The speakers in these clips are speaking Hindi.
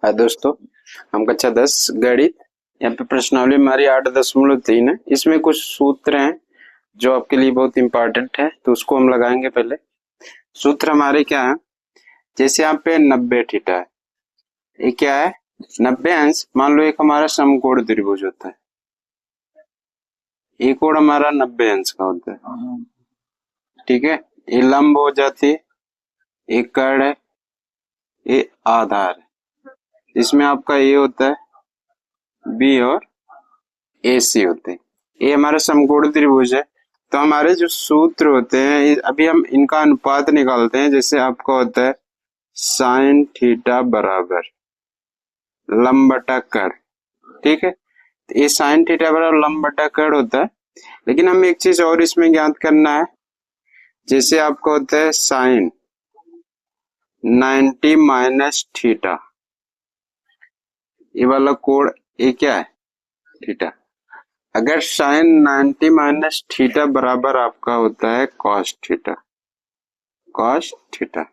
हाय दोस्तों, हम कक्षा 10 गणित। यहाँ पे प्रश्नावली हमारी 8.3 है। इसमें कुछ सूत्र हैं जो आपके लिए बहुत इंपॉर्टेंट है, तो उसको हम लगाएंगे। पहले सूत्र हमारे क्या है, जैसे यहाँ पे 90 थीटा है, ये क्या है 90 अंश। मान लो एक हमारा समकोण त्रिभुज होता है, एक कोण हमारा 90 अंश का होता है, ठीक है। ये लंब हो जाती है, एक कर्ण है, ये आधार है। इसमें आपका ये होता है बी और ए सी होते हैं। ये हमारा समकोण त्रिभुज है। तो हमारे जो सूत्र होते हैं, अभी हम इनका अनुपात निकालते हैं। जैसे आपका होता है साइन थीटा बराबर लंब बटा कर्ण, ठीक है। तो ये साइन थीटा बराबर लंब बटा कर्ण होता है। लेकिन हमें एक चीज और इसमें ज्ञात करना है। जैसे आपका होता है साइन 90 माइनस थीटा, ये वाला कोण ये क्या है थीटा। अगर साइन 90 माइनस थीटा बराबर आपका होता है कॉस थीटा, कॉस थीटा,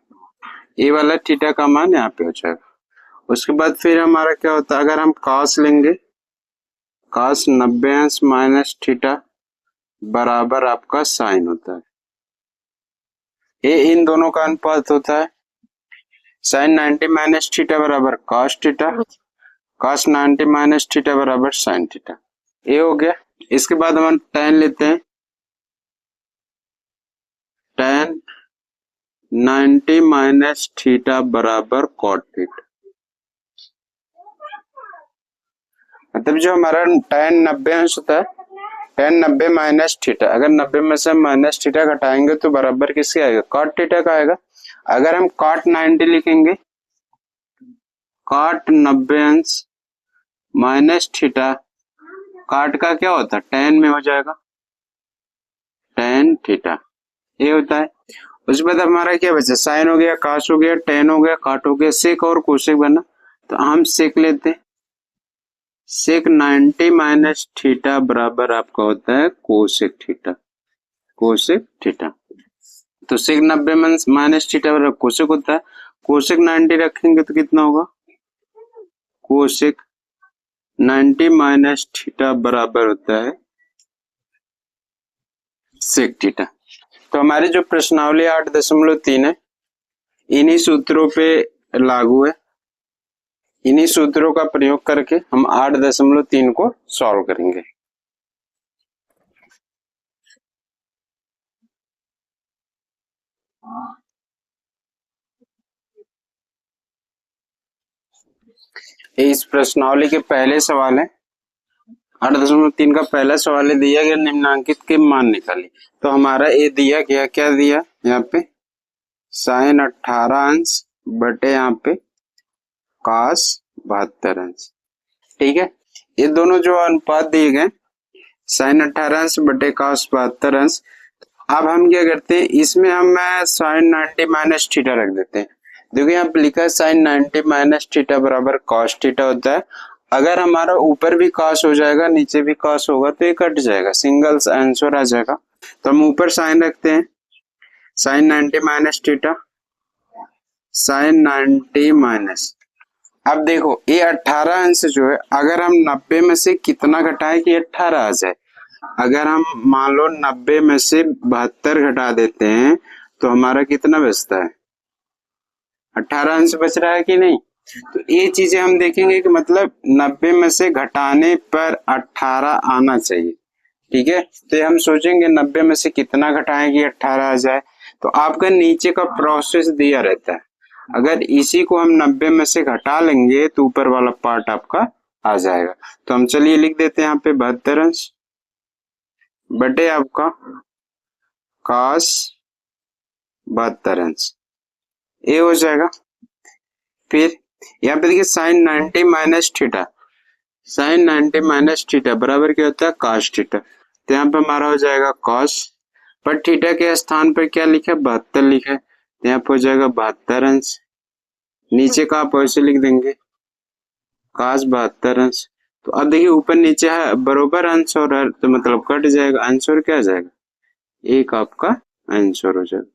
ये वाला थीटा का मान यहाँ पे हो जाएगा। उसके बाद फिर हमारा क्या होता है, अगर हम कॉस लेंगे, कॉस 90 अंश माइनस थीटा बराबर आपका साइन होता है। ये इन दोनों का अनुपात होता है। साइन 90 माइनस थीटा बराबर cos theta, cos 90 minus theta बराबर साइन थीटा, ये हो गया। इसके बाद हम tan लेते हैं, tan 90 माइनस थीटा बराबर कॉट थीटा। मतलब जो हमारा tan 90 अंश होता है, tan 90 माइनस थीटा, अगर 90 में से माइनस थीटा घटाएंगे तो बराबर किसके आएगा, कॉट थीटा का आएगा। अगर हम कॉट 90 लिखेंगे, कॉट 90 अंश माइनस थीटा, कॉट का क्या होता है tan में हो जाएगा, tan थीटा, ये होता है। उसके बाद हमारा क्या बचा, साइन हो गया, कॉस हो गया, tan हो गया, कॉट हो गया, सेक और कोसेक बना। तो हम सेक लेते हैं, सेक 90 माइनस थीटा बराबर आपका होता है कोसेक थीटा, कोसेक थीटा। तो सेक 90 माइनस थीटा बराबर कोसेक होता है। कोसेक 90 रखेंगे तो कितना होगा, कोसेक 90 माइनस थीटा बराबर होता है सेक थीटा। तो हमारी जो प्रश्नावली 8.3 है, इन्हीं सूत्रों पे लागू है। इन्हीं सूत्रों का प्रयोग करके हम 8.3 को सॉल्व करेंगे। इस प्रश्नावली के पहले सवाल है, 8.3 का पहला सवाल है, दिया गया निम्नांकित के मान निकालिए। तो हमारा ये दिया गया, क्या दिया यहाँ पे, साइन 18 अंश बटे यहाँ पे कॉस 72 अंश, ठीक है। ये दोनों जो अनुपात दिए गए, साइन 18 अंश बटे कॉस 72 अंश। अब हम क्या करते हैं, इसमें हम साइन 90 माइनस थीटा रख देते हैं। देखो यहाँ पे लिखा है साइन 90 माइनस थीटा बराबर कॉस थीटा होता है। अगर हमारा ऊपर भी कॉस हो जाएगा, नीचे भी कॉस होगा, तो ये कट जाएगा, सिंगल आंसर आ जाएगा। तो हम ऊपर साइन रखते हैं, sine 90 minus theta, sine 90 minus. अब देखो ये 18 अंश जो है, अगर हम 90 में से कितना घटाएं कि 18 आ जाए। अगर हम मान लो 90 में से 72 घटा देते हैं तो हमारा कितना बचता है, 18 अंश बच रहा है कि नहीं। तो ये चीजें हम देखेंगे कि मतलब 90 में से घटाने पर 18 आना चाहिए, ठीक है। तो ये हम सोचेंगे 90 में से कितना घटाएं कि 18 आ जाए। तो आपका नीचे का प्रोसेस दिया रहता है, अगर इसी को हम 90 में से घटा लेंगे तो ऊपर वाला पार्ट आपका आ जाएगा। तो हम चलिए लिख देते हैं यहाँ पे 72 अंश बटे आपका कॉस 72 अंश, ये हो जाएगा। फिर यहाँ पे देखिए sine 90 minus theta, sine 90 minus theta बराबर क्या होता है कॉस थीटा। तो यहाँ पे हमारा हो जाएगा कॉस, पर थीटा के स्थान पर क्या लिखा है 72 लिखा है, तो यहाँ पे हो जाएगा 72 अंश। नीचे का आप ऐसे लिख देंगे कॉस 72 अंश। तो अब देखिए ऊपर नीचे है बरोबर अंश और हर, तो मतलब कट जाएगा, आंसर क्या आ जाएगा, एक आपका आंसर हो जाएगा।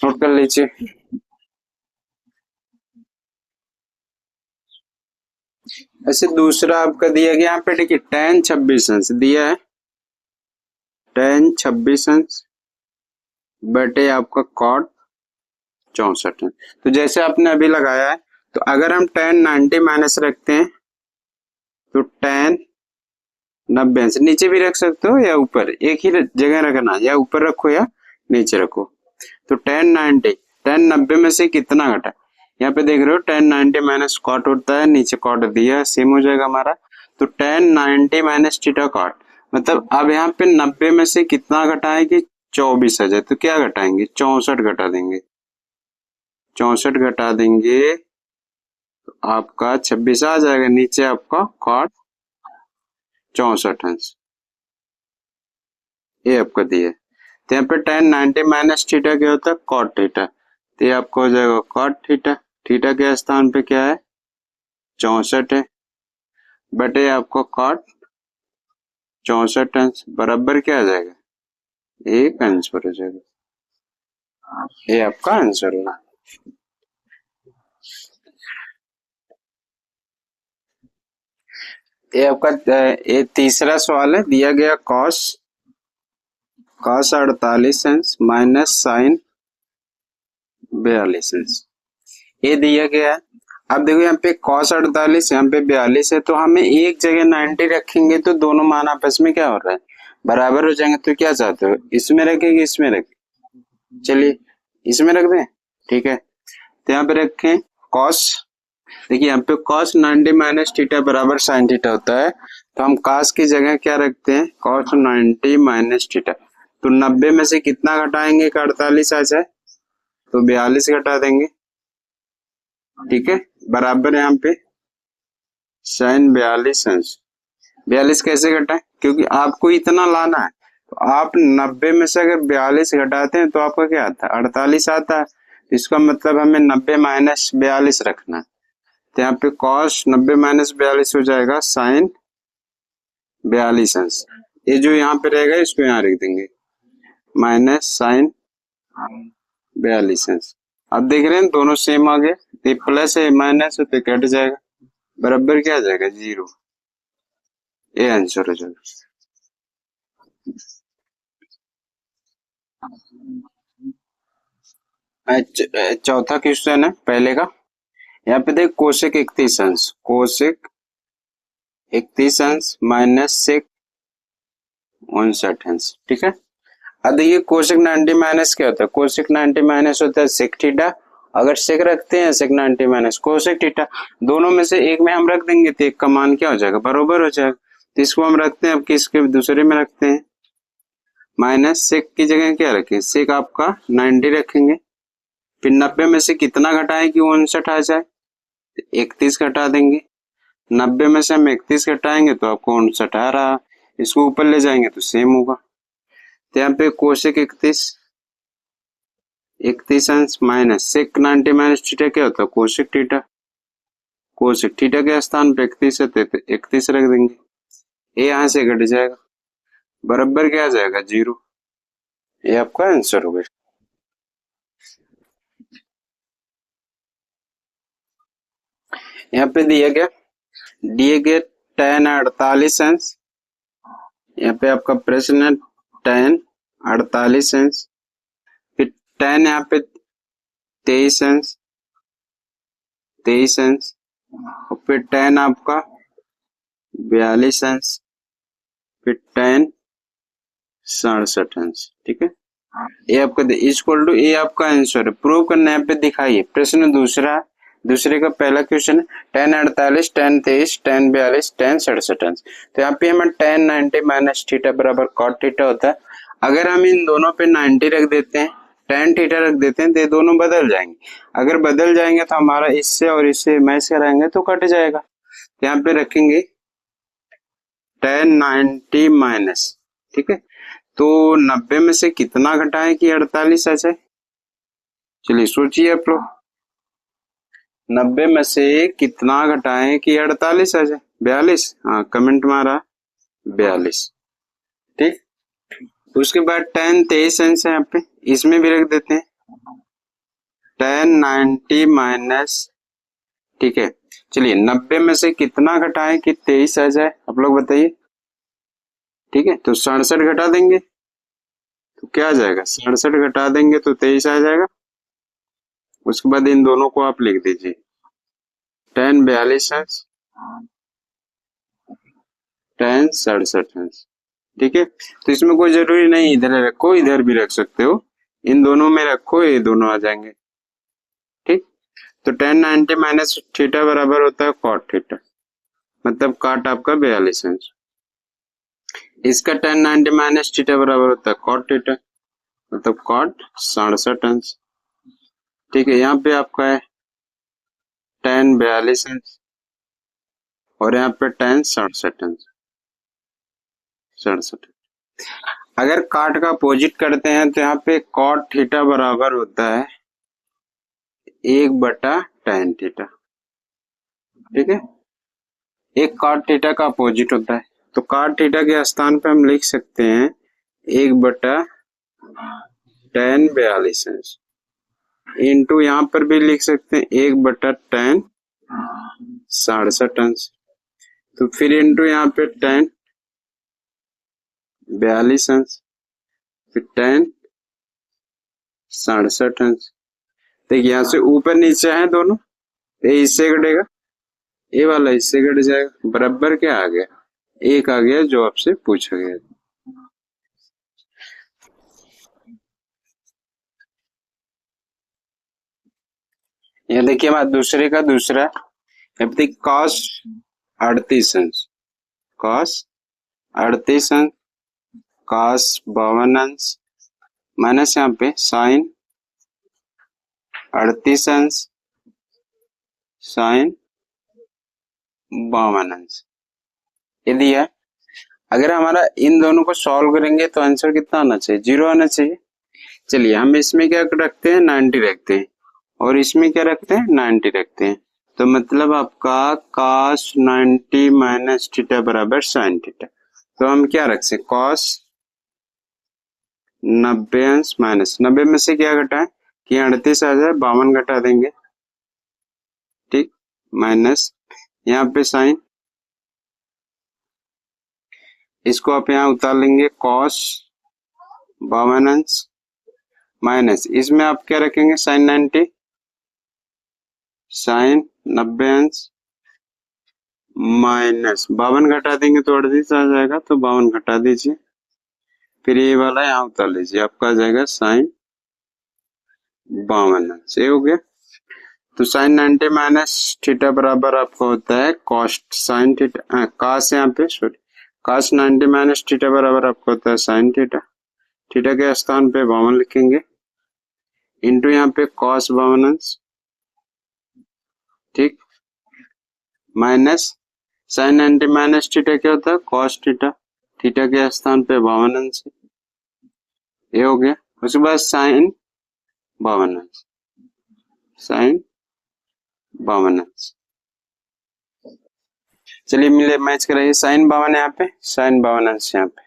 नोट कर लीजिए। ऐसे दूसरा आपका दिया गया यहाँ पे, देखिए tan 26 अंश दिया है, tan 26 अंश बटे आपका cot 64 अंश। तो जैसे आपने अभी लगाया है, तो अगर हम tan 90 माइनस रखते हैं तो tan 90 अंश, नीचे भी रख सकते हो या ऊपर, एक ही जगह रखना, या ऊपर रखो या नीचे रखो। तो tan 90 में से कितना घटा, यहाँ पे देख रहे हो tan 90 माइनस कॉट होता है, नीचे कॉट दिया, सेम हो जाएगा हमारा। तो tan 90 माइनस थीटा कॉट, मतलब अब यहाँ पे 90 में से कितना घटाएंगे, 24 आ जाए, तो क्या घटाएंगे, 64 घटा देंगे, 64 घटा देंगे तो आपका 26 आ जाएगा, नीचे आपका कॉट 64 अंश, ये आपका दिया। तो यहाँ पे tan 90 माइनस थीटा क्या होता है, कॉट थीटा, तो ये आपको हो जाएगा कॉट थीटा, थीटा के स्थान पे क्या है 64 है, बटे आपको कॉट 64 अंश बराबर क्या आ जाएगा, एक आंसर हो जाएगा, ये आपका आंसर होगा। ये आपका ये तीसरा सवाल है, दिया गया कॉस 48 अंश माइनस साइन 42 अंश, ये दिया गया है। अब देखो यहाँ पे cos 48, यहाँ पे 42 है, तो हमें एक जगह 90 रखेंगे तो दोनों मान आपस में क्या हो रहा है, बराबर हो जाएंगे। तो क्या चाहते हो, इसमें रखेंगे इसमें रखें, चलिए इसमें रख दें, ठीक है। तो यहाँ पे रखें cos, देखिए यहाँ पे cos 90 माइनस थीटा बराबर साइन थीटा होता है, तो हम cos की जगह क्या रखते हैं, cos 90 माइनस थीटा। तो 90 में से कितना घटाएंगे कि 48 आ जाए, तो 42 घटा देंगे, ठीक है, बराबर यहाँ पे साइन 42 अंश। 42 कैसे घटाए, क्योंकि आपको इतना लाना है, तो आप 90 में से अगर 42 घटाते हैं तो आपका क्या आता है, 48 आता है। तो इसका मतलब हमें 90 माइनस 42 रखना है, तो यहाँ पे cos 90 माइनस 42 हो जाएगा साइन 42 अंश। ये जो यहाँ पे रहेगा इसको यहाँ रख देंगे, माइनस साइन 42 अंश। अब देख रहे हैं दोनों सेम आ गए, ये प्लस है माइनस है तो कट जाएगा, बराबर क्या आ जाएगा, 0, ये आंसर हो जाएगा। चौथा क्वेश्चन है पहले का, यहाँ पे देख कोसेक 31 अंश, कोसेक 31 अंश माइनस सेक 59 अंश, ठीक है। अब देखिए कोसेक 90 माइनस क्या होता है, कोसेक 90 माइनस होता है सेक थीटा, अगर सेक रखते हैं सेक 90 माइनस कोसेक थीटा, दोनों में से एक में हम रख देंगे तो एक का मान क्या हो जाएगा, बरोबर हो जाएगा। तो इसको हम रखते हैं, अब किसके दूसरे में रखते हैं, माइनस सेक की जगह क्या रखें, सेक आपका 90 रखेंगे, फिर 90 में से कितना घटाएं कि 59 आ जाए, 31 घटा देंगे, 90 में से हम 31 घटाएंगे तो आपको 59 आ रहा, इसको ऊपर ले जाएंगे तो सेम होगा। तो यहाँ पे कोसेक 31 अंश माइनस सेक 90 माइनस थीटा क्या होता है, कोसेक थीटा, कोसेक थीटा के स्थान पे 31 है तो 31 रख देंगे, ये यहाँ से घट जाएगा, बराबर क्या आ जाएगा, 0, ये आपका आंसर हो गया। यहाँ पे दिए गए tan 48 अंश, यहाँ पे आपका प्रश्न है tan 48 अंश, फिर tan यहाँ पे 23 अंश, 23 अंश, और फिर tan आपका 42 अंश, फिर tan 67 अंश, ठीक है। ये आपका इक्वल टू, ये आपका आंसर है, प्रूव करना यहाँ पे दिखाइए। प्रश्न दूसरे का पहला क्वेश्चन है tan 48, tan 23, tan 42, tan 67 अंश। तो यहाँ पे हमें tan 90 माइनस थीटा बराबर cot थीटा होता है, अगर हम इन दोनों पे 90 रख देते हैं, tan थीटा रख देते हैं, तो ये दोनों बदल जाएंगे, अगर बदल जाएंगे तो हमारा इससे और इससे मैच कराएंगे तो कट जाएगा। तो यहाँ पे रखेंगे tan 90 माइनस, ठीक है, तो 90 में से कितना घटाएं कि 48 आ जाए, चलिए सोचिए आप लोग, 90 में से कितना घटाएं कि 48 आ जाए, 42, हाँ कमेंट मारा 42, ठीक। उसके बाद tan 23 अंश है यहाँ पे, इसमें भी रख देते हैं tan 90 माइनस, ठीक है, चलिए 90 में से कितना घटाएं कि 23 आ जाए, आप लोग बताइए। ठीक है, तो 67 घटा देंगे तो क्या आ जाएगा, 67 घटा देंगे तो 23 आ जाएगा। उसके बाद इन दोनों को आप लिख दीजिए, 10 42 अंश, 10 67 अंश। ठीक है, तो इसमें कोई जरूरी नहीं इधर रखो, इधर भी रख सकते हो, इन दोनों में रखो, ये दोनों आ जाएंगे। ठीक, तो 10 90 माइनस थीटा बराबर होता है कॉट थीटा, मतलब काट आपका 42 अंश। इसका 10 90 माइनस थीटा बराबर होता है कॉट थीटा, मतलब कॉट 67 अंश। ठीक है, यहाँ पे आपका है 10 42 अंश और यहाँ पे 10 67 अंश, 67। अगर काट का अपोजिट करते हैं तो यहाँ पे कॉट थीटा बराबर होता है 1/tan थीटा। ठीक है, एक कॉट थीटा का अपोजिट होता है, तो कॉट थीटा के स्थान पे हम लिख सकते हैं 1/tan 42 अंश, इंटू यहाँ पर भी लिख सकते हैं 1/tan 67 अंश, तो फिर इंटू यहाँ पे tan 42 अंश, फिर tan 67 अंश। देखिए यहाँ से ऊपर नीचे है दोनों, ये इससे घटेगा, ये वाला इससे घट जाएगा, बराबर क्या आ गया, एक आ गया जो आपसे पूछा गया। ये देखिए हमारा दूसरे का दूसरा, cos 38 अंश, cos 38 अंश, cos 52 अंश, माइनस यहाँ पे साइन 38 अंश, साइन 52 अंश, ये दिया। अगर हमारा इन दोनों को सॉल्व करेंगे तो आंसर कितना आना चाहिए, 0 आना चाहिए। चलिए हम इसमें क्या रखते हैं, 90 रखते हैं, और इसमें क्या रखते हैं, 90 रखते हैं, तो मतलब आपका cos 90 माइनस थीटा बराबर साइन थीटा। तो हम क्या रख सकते, cos 90 अंश माइनस 90 में से क्या घटाएं कि 38 आ जाए, 52 घटा देंगे। ठीक, माइनस यहाँ पे साइन, इसको आप यहाँ उतार लेंगे, cos 52 अंश माइनस इसमें आप क्या रखेंगे, साइन 90, साइन 90 अंश माइनस 52 घटा देंगे तो 38 आ जाएगा, तो 52 घटा दीजिए, फिर ये वाला यहाँ उतार लीजिए, आपका आ जाएगा साइन 52 अंश। ये हो गया, तो साइन 90 माइनस थीटा बराबर आपका होता है कॉस्ट साइन थीटा, कास यहाँ पे सॉरी कास 90 माइनस थीटा बराबर आपका होता है साइन थीटा, थीटा के स्थान पे 52 लिखेंगे, इंटू यहाँ पे कॉस 52 अंश, ठीक, माइनस साइन 90 माइनस थीटा क्या होता है, कॉस थीटा, थीटा के स्थान पे 52 अंश, ये हो गया। उसके बाद साइन 52 अंश, साइन 52 अंश। चलिए मिले मैच कराइए, साइन 52 यहाँ पे, साइन 52 अंश यहाँ पे,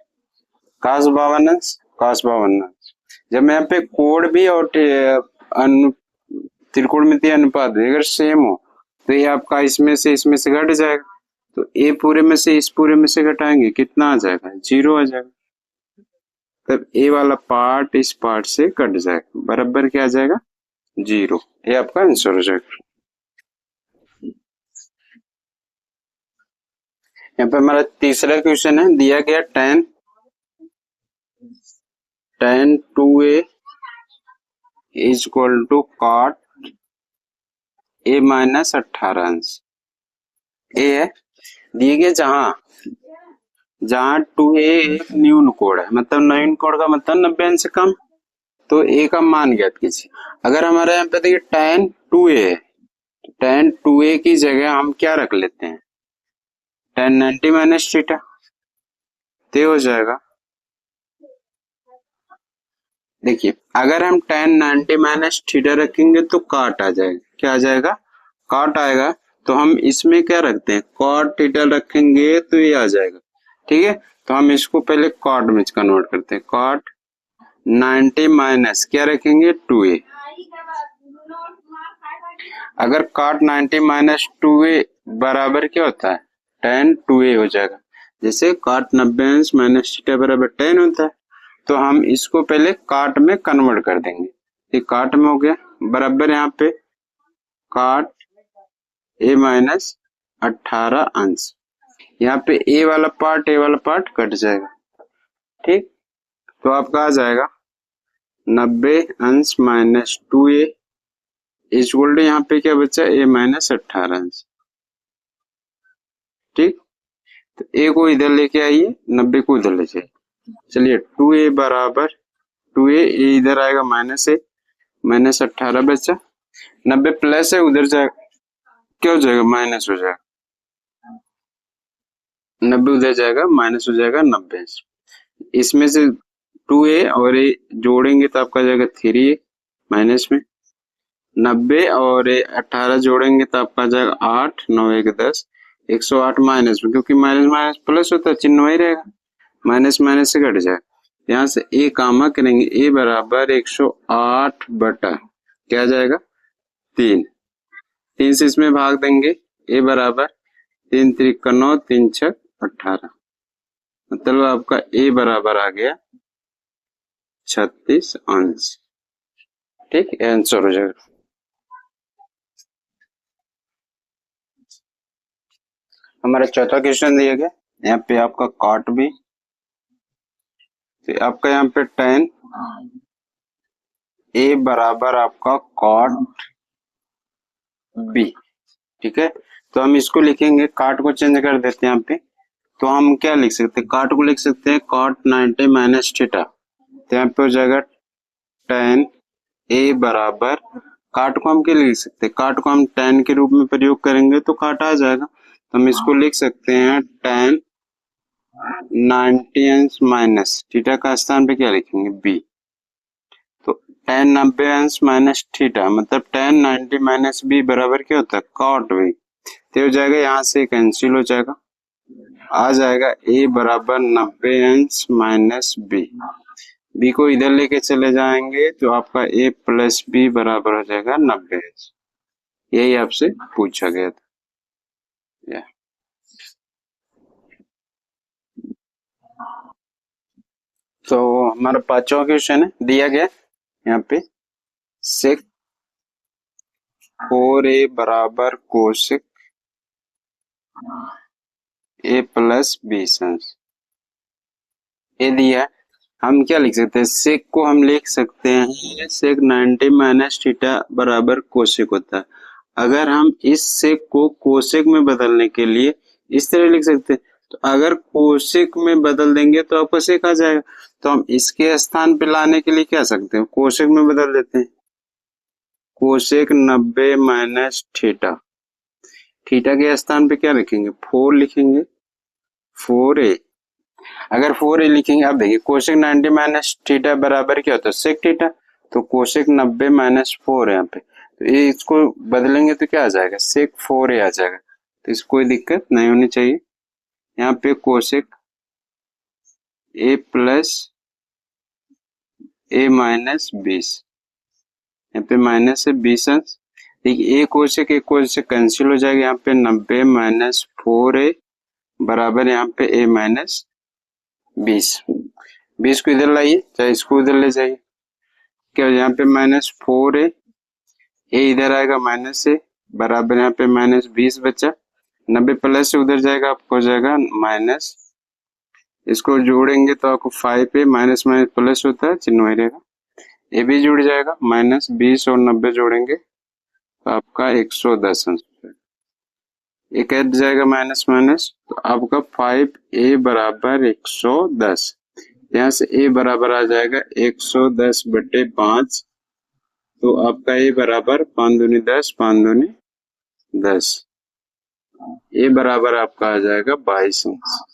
कास 52 अंश, कास 52 अंश। जब मैं यहाँ पे कोण भी और त्रिकोणमितीय अनुपात अगर सेम हो तो ये आपका इसमें से घट जाएगा, तो ए पूरे में से इस पूरे में से घटाएंगे कितना आ जाएगा, 0 आ जाएगा, तब ए वाला पार्ट इस पार्ट से कट जाएगा, बराबर क्या आ जाएगा, 0। ये आपका आंसर हो जाएगा। यहाँ पे हमारा तीसरा क्वेश्चन है, दिया गया tan 2a is equal to cot a minus 18 अंश। ए है दिए गए जहां 2a एक न्यून कोण है, मतलब न्यून कोण का मतलब 90 अंश से कम, तो a का मान ज्ञात कीजिए। अगर हमारे यहाँ पे देखिए tan 2a है, tan 2a की जगह हम क्या रख लेते हैं, tan 90 माइनस थीटा, ते हो जाएगा। देखिए अगर हम tan 90 माइनस थीटा रखेंगे तो काट आ जाएगा, क्या आ जाएगा, काट आएगा, तो हम इसमें क्या रखते हैं, कॉट थीटा रखेंगे तो ये आ जाएगा। ठीक है, तो हम इसको पहले कॉट में कन्वर्ट करते हैं, कॉट 90 माइनस क्या रखेंगे, 2a, अगर cot 90 माइनस 2a बराबर क्या होता है, tan 2a हो जाएगा। जैसे cot 90 अंश माइनस थीटा बराबर tan होता है, तो हम इसको पहले cot में कन्वर्ट कर देंगे। ये cot में हो गया, बराबर यहाँ पे cot a माइनस 18 अंश। यहाँ पे a वाला पार्ट कट जाएगा, ठीक। तो आपका आ जाएगा 90 अंश माइनस 2a इक्वल टू यहाँ पे क्या बचा, a माइनस 18 अंश, ठीक। तो a को इधर लेके आइए, 90 को इधर ले जाइए। चलिए 2a बराबर 2a, इधर आएगा माइनस a, माइनस 18 बचा, 90 प्लस है उधर जाएगा, क्या हो जाएगा, माइनस हो जाएगा, 90 उधर जाएगा माइनस हो जाएगा 90। इसमें से 2a और a जोड़ेंगे तो आपका जाएगा 3a माइनस में, 90 और 18 जोड़ेंगे तो आपका जाएगा 8, 9 1 10, 108 माइनस में, क्योंकि माइनस माइनस प्लस होता है, चिन्ह वही रहेगा, माइनस माइनस से कट जाएगा। यहाँ से a कामा करेंगे, a बराबर 108 बटा क्या जाएगा 3, 3 से इसमें भाग देंगे, a बराबर 3 3 9, 3 6 18, मतलब आपका a बराबर आ गया 36 अंश, ठीक, आंसर हो जाएगा। हमारा चौथा क्वेश्चन दिया गया, यहाँ पे आपका cot भी, तो आपका यहाँ पे tan a बराबर आपका cot b, ठीक है। तो हम इसको लिखेंगे, cot को चेंज कर देते हैं यहाँ पे, तो हम क्या लिख सकते हैं, cot को लिख सकते हैं cot 90 माइनस थीटा, तो यहाँ पे हो जाएगा tan a बराबर, cot को हम क्या लिख सकते हैं, cot को हम tan के रूप में प्रयोग करेंगे तो cot आ जाएगा, तो हम इसको लिख सकते हैं tan 90 अंश माइनस थीटा का स्थान पे क्या लिखेंगे b, तो tan 90 अंश माइनस थीटा मतलब tan 90 माइनस b बराबर क्या होता है, cot b, तो हो जाएगा, यहाँ से कैंसिल हो जाएगा, आ जाएगा a बराबर 90 अंश माइनस b, b को इधर लेके चले जाएंगे तो आपका a प्लस b बराबर हो जाएगा 90 अंश। यही आपसे पूछा गया था। तो हमारा पांचवा क्वेश्चन है, दिया गया यहाँ पे sec 4a बराबर कोसेक a प्लस b अंश, ये दिया। हम क्या लिख सकते हैं, सेक को हम लिख सकते हैं सेक 90 माइनस थीटा बराबर कोसेक होता है। अगर हम इस सेक को कोसेक में बदलने के लिए इस तरह लिख सकते हैं, तो अगर कोसेक में बदल देंगे तो आपको सेक आ जाएगा, तो हम इसके स्थान पे लाने के लिए क्या सकते हैं, कोसेक में बदल देते हैं, कोसेक 90 माइनस थीटा, थीटा के स्थान पे क्या लिखेंगे 4 लिखेंगे, 4a, अगर 4a लिखेंगे, अब देखिए कोसेक 90 माइनस थीटा बराबर क्या होता है, सेक थीटा, तो कोसेक 90 माइनस 4 है यहाँ पे, तो ये इसको बदलेंगे तो क्या आ जाएगा, सेक 4a आ जाएगा, तो इसको कोई दिक्कत नहीं होनी चाहिए। यहाँ पे cosec a plus a minus 20, यहाँ पे माइनस है 20 अंश, देखिए एक कोसेक कैंसिल हो जाएगा, यहाँ पे 90 माइनस 4a बराबर यहाँ पे a माइनस 20 को इधर लाइए, चाहे इसको इधर ले जाइए, क्या हो, यहाँ पे माइनस 4a, a इधर आएगा माइनस से बराबर यहाँ पे माइनस 20 बचा, 90 प्लस से उधर जाएगा, आपको हो जाएगा माइनस, इसको जोड़ेंगे तो आपको 5a, माइनस माइनस प्लस होता है, चिन्ह वही रहेगा, ये भी जुड़ जाएगा, माइनस 20 और 90 जोड़ेंगे तो आपका 110 अंश, ये कट जाएगा माइनस माइनस, तो आपका 5a बराबर 110, यहाँ से a बराबर आ जाएगा 110 बटे 5, तो आपका a बराबर 5 दूनी 10, 5 दूनी 10, a बराबर आपका आ जाएगा 22 अंश।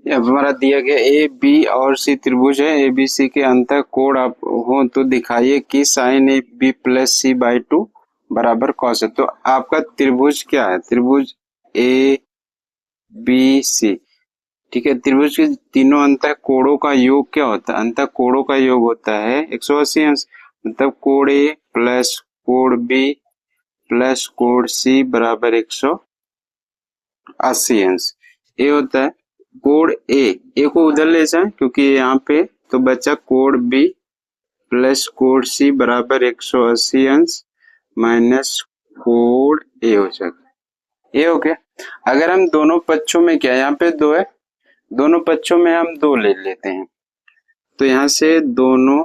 अब हमारा दिया गया ए बी और सी त्रिभुज है, ए बी सी के अंतर कोण आप हो तो दिखाइए कि sine A B plus C by 2 बराबर कॉस है। तो आपका त्रिभुज क्या है? त्रिभुज ए बी सी, ठीक है। त्रिभुज के तीनों अंतः कोणों का योग क्या होता है? अंतः कोणों का योग होता है 180 अंश। मतलब कोण ए प्लस कोण बी प्लस कोण सी बराबर 180 अंश। ये होता है कोण ए को उधर ले जाए क्योंकि यहाँ पे, तो बचा कोण बी प्लस कोण सी बराबर 180 अंश माइनस कोण ए हो जाएगा। ये हो गया। अगर हम दोनों पक्षों में, क्या यहाँ पे 2 है, दोनों पक्षों में हम 2 ले लेते हैं, तो यहाँ से दोनों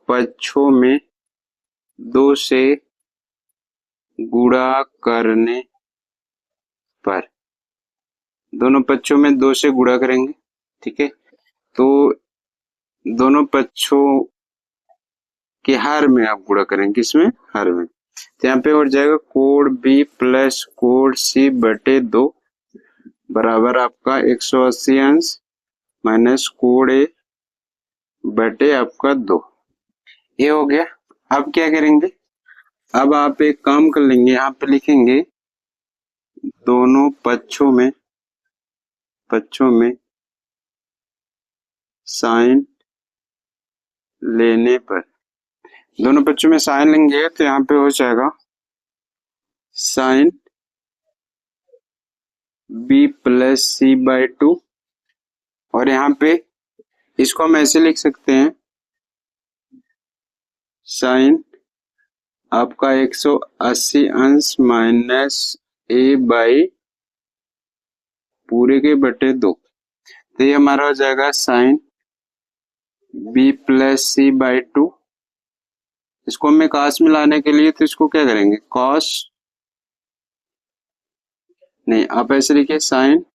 पक्षों में 2 से गुणा करने पर, दोनों पक्षों में 2 से गुणा करेंगे, ठीक है। तो दोनों पक्षों के हर में आप गुणा करेंगे, किसमें? हर में। तो यहाँ पे हो जाएगा कोण बी प्लस कोण सी बटे 2 बराबर आपका 180 अंश माइनस कोण ए बटे आपका 2। ये हो गया। अब क्या करेंगे? अब आप एक काम कर लेंगे, यहाँ पे लिखेंगे दोनों पक्षों में साइन लेने पर, दोनों पक्षों में साइन लेंगे तो यहाँ पे हो जाएगा sine B plus C by 2, और यहाँ पे इसको हम ऐसे लिख सकते हैं साइन आपका 180 अंश माइनस ए बाई पूरे के बटे 2। तो ये हमारा हो जाएगा sine B plus C by 2। इसको हमें कॉस में लाने के लिए तो इसको क्या करेंगे? कॉस नहीं, आप ऐसे लिखिए साइन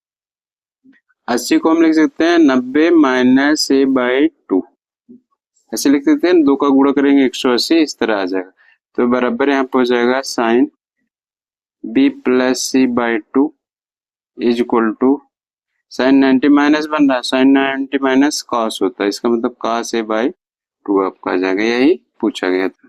80 को हम लिख सकते हैं 90 माइनस ए बाई 2, ऐसे लिख सकते हैं। 2 का गुणा करेंगे 180, इस तरह आ जाएगा। तो बराबर यहाँ पे हो जाएगा sine B plus C by 2 is equal to sine 90 minus बन रहा है, साइन 90 माइनस कॉस होता है, इसका मतलब कॉस ए बाई 2 आपका आ जाएगा। यही पूछा गया था।